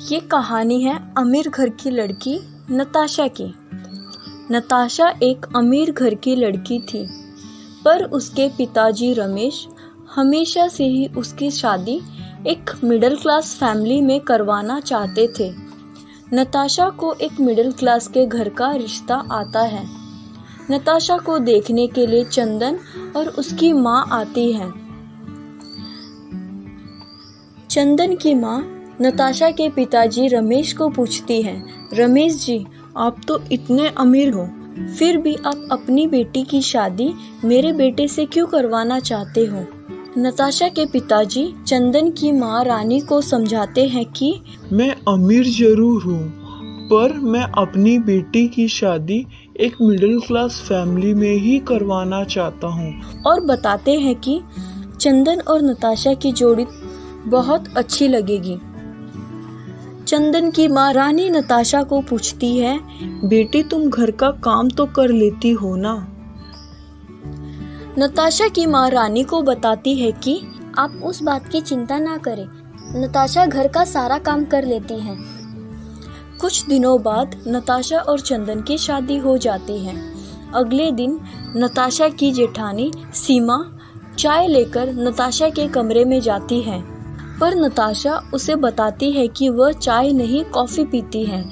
ये कहानी है अमीर घर की लड़की नताशा की। नताशा एक अमीर घर की लड़की थी, पर उसके पिताजी रमेश हमेशा से ही उसकी शादी एक मिडिल क्लास फैमिली में करवाना चाहते थे। नताशा को एक मिडिल क्लास के घर का रिश्ता आता है। नताशा को देखने के लिए चंदन और उसकी माँ आती है। चंदन की माँ नताशा के पिताजी रमेश को पूछती है, रमेश जी, आप तो इतने अमीर हो, फिर भी आप अपनी बेटी की शादी मेरे बेटे से क्यों करवाना चाहते हो? नताशा के पिताजी चंदन की माँ रानी को समझाते हैं कि मैं अमीर जरूर हूँ, पर मैं अपनी बेटी की शादी एक मिडिल क्लास फैमिली में ही करवाना चाहता हूँ। और बताते हैं कि चंदन और नताशा की जोड़ी बहुत अच्छी लगेगी। चंदन की माँ रानी नताशा को पूछती है, बेटी तुम घर का काम तो कर लेती हो ना? नताशा की माँ रानी को बताती है कि आप उस बात की चिंता ना करें, नताशा घर का सारा काम कर लेती है। कुछ दिनों बाद नताशा और चंदन की शादी हो जाती है। अगले दिन नताशा की जेठानी सीमा चाय लेकर नताशा के कमरे में जाती है, पर नताशा उसे बताती है कि वह चाय नहीं कॉफ़ी पीती है।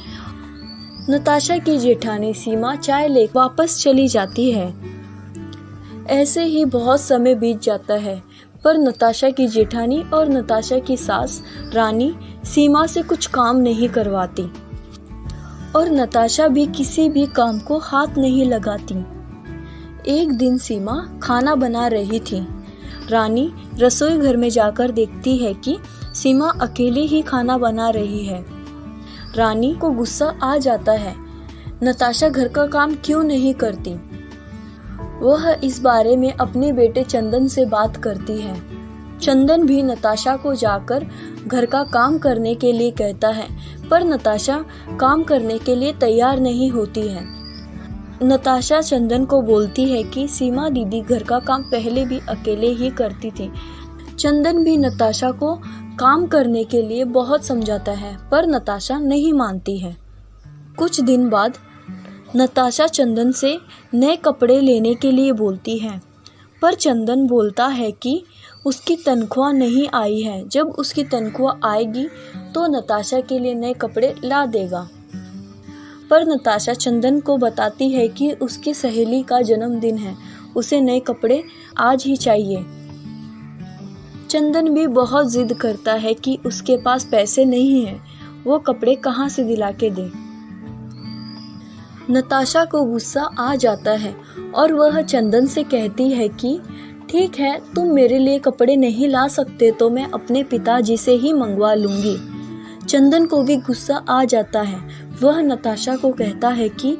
नताशा की जेठानी सीमा चाय ले वापस चली जाती है। ऐसे ही बहुत समय बीत जाता है, पर नताशा की जेठानी और नताशा की सास रानी सीमा से कुछ काम नहीं करवाती और नताशा भी किसी भी काम को हाथ नहीं लगाती। एक दिन सीमा खाना बना रही थी। रानी रसोई घर में जाकर देखती है कि सीमा अकेली ही खाना बना रही है। रानी को गुस्सा आ जाता है, नताशा घर का काम क्यों नहीं करती? वह इस बारे में अपने बेटे चंदन से बात करती है। चंदन भी नताशा को जाकर घर का काम करने के लिए कहता है, पर नताशा काम करने के लिए तैयार नहीं होती है। नताशा चंदन को बोलती है कि सीमा दीदी घर का काम पहले भी अकेले ही करती थी। चंदन भी नताशा को काम करने के लिए बहुत समझाता है, पर नताशा नहीं मानती है। कुछ दिन बाद नताशा चंदन से नए कपड़े लेने के लिए बोलती है, पर चंदन बोलता है कि उसकी तनख्वाह नहीं आई है। जब उसकी तनख्वाह आएगी तो नताशा के लिए नए कपड़े ला देगा। पर नताशा चंदन को बताती है कि उसकी सहेली का जन्मदिन है, उसे नए कपड़े आज ही चाहिए। चंदन भी बहुत जिद करता है कि उसके पास पैसे नहीं हैं, वो कपड़े कहाँ से दिला के दे। नताशा को गुस्सा आ जाता है और वह चंदन से कहती है कि ठीक है, तुम मेरे लिए कपड़े नहीं ला सकते तो मैं अपने पिताजी से ही मंगवा लूंगी। चंदन को भी गुस्सा आ जाता है। वह नताशा को कहता है कि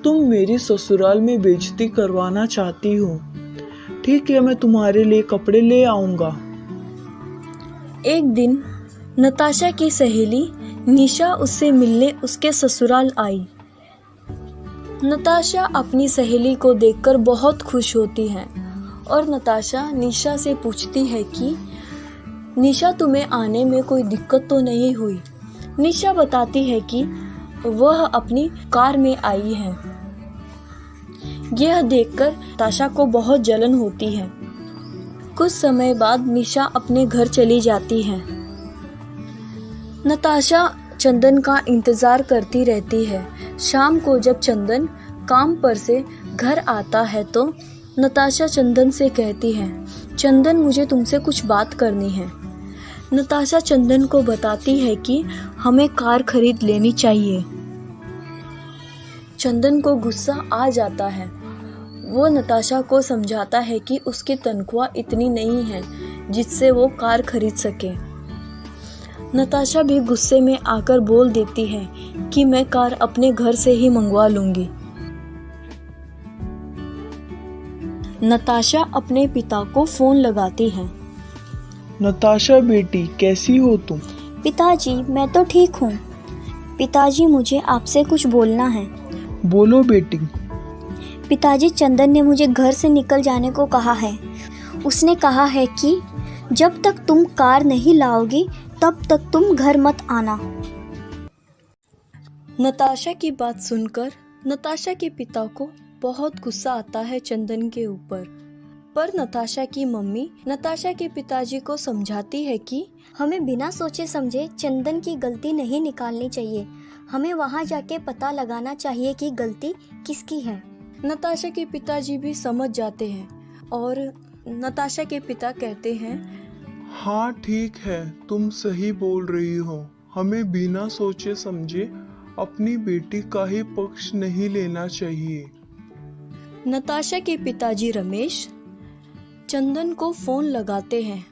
तुम मेरी ससुराल में बेइज्जती करवाना चाहती हो, ठीक है, मैं तुम्हारे लिए कपड़े ले आऊंगा। एक दिन नताशा की सहेली निशा उससे मिलने उसके ससुराल आई। नताशा अपनी सहेली को देखकर बहुत खुश होती है और नताशा निशा से पूछती है कि निशा, तुम्हें आने में कोई दिक्कत तो नहीं हुई? निशा बताती है कि वह अपनी कार में आई है। यह देखकर नताशा को बहुत जलन होती है। कुछ समय बाद निशा अपने घर चली जाती है। नताशा चंदन का इंतजार करती रहती है। शाम को जब चंदन काम पर से घर आता है तो नताशा चंदन से कहती है, चंदन, मुझे तुमसे कुछ बात करनी है। नताशा चंदन को बताती है कि हमें कार खरीद लेनी चाहिए। चंदन को गुस्सा आ जाता है। वो नताशा को समझाता है कि उसकी तनख्वाह इतनी नहीं है जिससे वो कार खरीद सके। नताशा भी गुस्से में आकर बोल देती है कि मैं कार अपने घर से ही मंगवा लूंगी। नताशा अपने पिता को फोन लगाती है। नताशा बेटी, कैसी हो तुम? पिताजी, मैं तो ठीक हूँ। पिताजी, मुझे आपसे कुछ बोलना है। बोलो बेटी। पिताजी, चंदन ने मुझे घर से निकल जाने को कहा है। उसने कहा है कि जब तक तुम कार नहीं लाओगी तब तक तुम घर मत आना। नताशा की बात सुनकर नताशा के पिता को बहुत गुस्सा आता है चंदन के ऊपर। पर नताशा की मम्मी नताशा के पिताजी को समझाती है कि हमें बिना सोचे समझे चंदन की गलती नहीं निकालनी चाहिए। हमें वहाँ जाके पता लगाना चाहिए कि गलती किसकी है। नताशा के पिताजी भी समझ जाते हैं और नताशा के पिता कहते हैं, हाँ ठीक है, तुम सही बोल रही हो। हमें बिना सोचे समझे अपनी बेटी का ही पक्ष नहीं लेना चाहिए। नताशा के पिताजी रमेश चंदन को फोन लगाते हैं,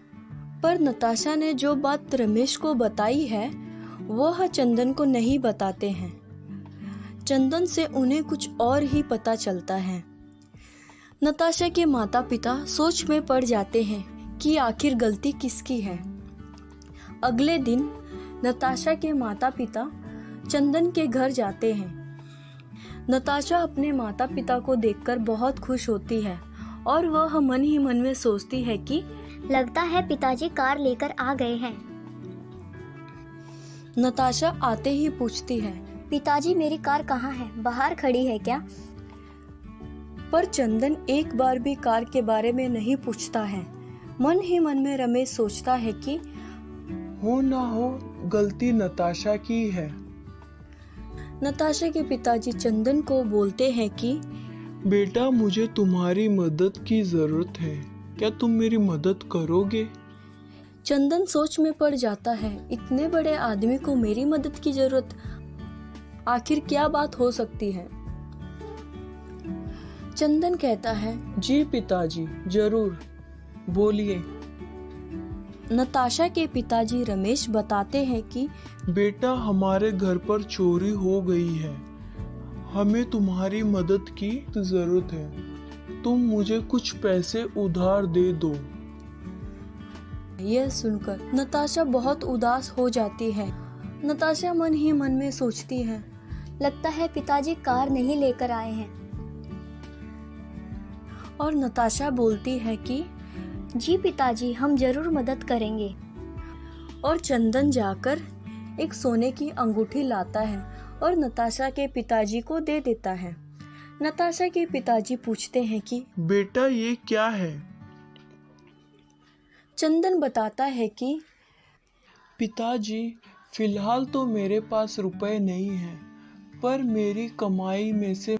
पर नताशा ने जो बात रमेश को बताई है वह चंदन को नहीं बताते हैं। चंदन से उन्हें कुछ और ही पता चलता है। नताशा के माता पिता सोच में पड़ जाते हैं कि आखिर गलती किसकी है। अगले दिन नताशा के माता पिता चंदन के घर जाते हैं। नताशा अपने माता पिता को देखकर बहुत खुश होती है और वह मन ही मन में सोचती है कि लगता है पिताजी कार लेकर आ गए हैं। नताशा आते ही पूछती है, पिताजी मेरी कार कहाँ है? बाहर खड़ी है क्या? पर चंदन एक बार भी कार के बारे में नहीं पूछता है। मन ही मन में रमेश सोचता है कि हो ना हो गलती नताशा की है। नताशा के पिताजी चंदन को बोलते हैं कि बेटा, मुझे तुम्हारी मदद की जरूरत है, क्या तुम मेरी मदद करोगे? चंदन सोच में पड़ जाता है, इतने बड़े आदमी को मेरी मदद की जरूरत, आखिर क्या बात हो सकती है? चंदन कहता है, जी पिताजी, जरूर, बोलिए। नताशा के पिताजी रमेश बताते हैं कि बेटा, हमारे घर पर चोरी हो गई है, हमें तुम्हारी मदद की जरूरत है, तुम मुझे कुछ पैसे उधार दे दो। यह सुनकर नताशा बहुत उदास हो जाती है। नताशा मन ही मन में सोचती है, लगता है पिताजी कार नहीं लेकर आए हैं। और नताशा बोलती है कि जी पिताजी, हम जरूर मदद करेंगे। और चंदन जाकर एक सोने की अंगूठी लाता है और नताशा के पिताजी को दे देता है। नताशा के पिताजी पूछते हैं कि बेटा, ये क्या है? चंदन बताता है कि पिताजी, फिलहाल तो मेरे पास रुपए नहीं है, पर मेरी कमाई में से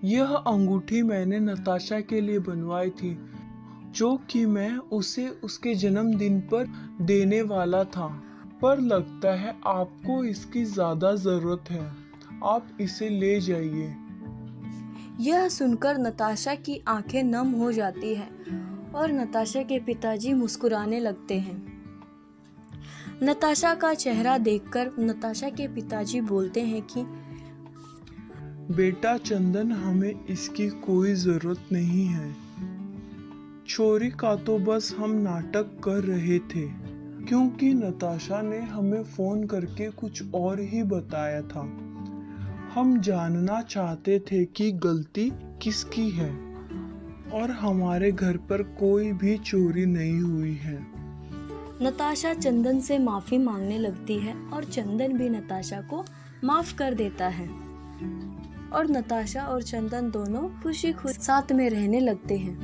यह अंगूठी मैंने नताशा के लिए बनवाई थी, जो कि मैं उसे उसके जन्मदिन पर देने वाला था, पर लगता है आपको इसकी ज्यादा जरूरत है, आप इसे ले जाइए। यह सुनकर नताशा की आंखें नम हो जाती है और नताशा के पिताजी मुस्कुराने लगते हैं। नताशा का चेहरा देखकर नताशा के पिताजी बोलते हैं कि बेटा चंदन, हमें इसकी कोई जरूरत नहीं है, चोरी का तो बस हम नाटक कर रहे थे, क्योंकि नताशा ने हमें फोन करके कुछ और ही बताया था। हम जानना चाहते थे कि गलती किसकी है और हमारे घर पर कोई भी चोरी नहीं हुई है। नताशा चंदन से माफी मांगने लगती है और चंदन भी नताशा को माफ कर देता है और नताशा और चंदन दोनों खुशी खुशी साथ में रहने लगते हैं।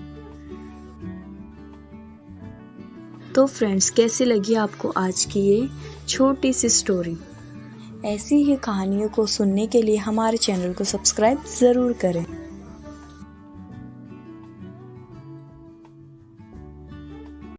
तो फ्रेंड्स, कैसी लगी आपको आज की ये छोटी सी स्टोरी? ऐसी ही कहानियों को सुनने के लिए हमारे चैनल को सब्सक्राइब ज़रूर करें।